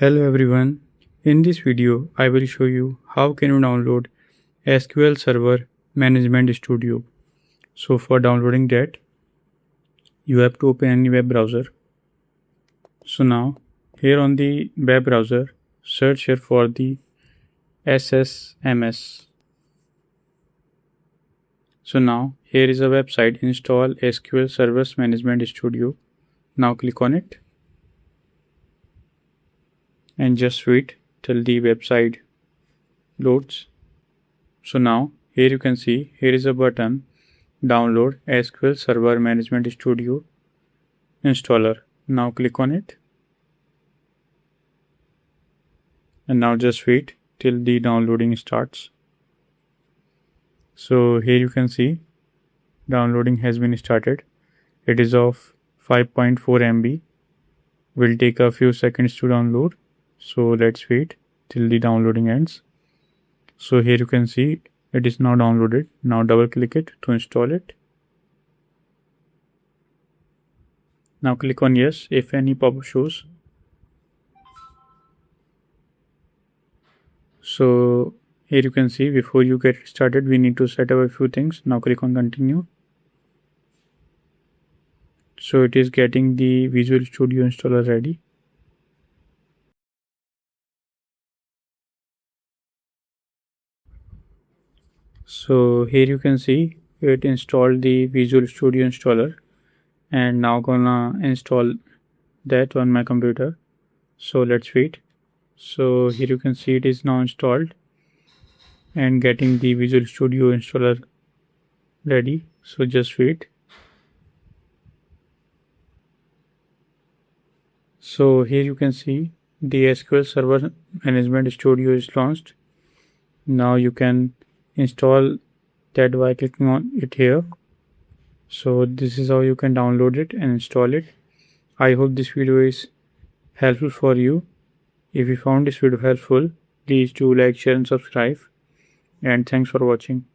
Hello everyone. In this video, I will show you how can you download SQL Server Management Studio. So for downloading that, you have to open any web browser. So now here on the web browser, search here for the SSMS. So now here is a website, install SQL Server Management Studio. Now click on it and just wait till the website loads. So now here you can see here is a button, download SQL Server Management Studio installer. Now click on it and now just wait till the downloading starts. So here you can see downloading has been started. It is of 5.4 MB. Will take a few seconds to download. So let's wait till the downloading ends. So here you can see it is now downloaded. Now double click it to install it. Now click on yes if any pop-up shows. So here you can see before you get started we need to set up a few things. Now click on continue. So it is getting the Visual Studio installer ready. So here you can see it installed the Visual Studio installer and now gonna install that on my computer. So let's wait. So here you can see it is now installed and getting the Visual Studio installer ready. So just wait. So here you can see the SQL Server Management Studio is launched. Now you can install that by clicking on it here. So this is how you can download it and install it. I hope this video is helpful for you. If you found this video helpful, please do like, share and subscribe, and thanks for watching.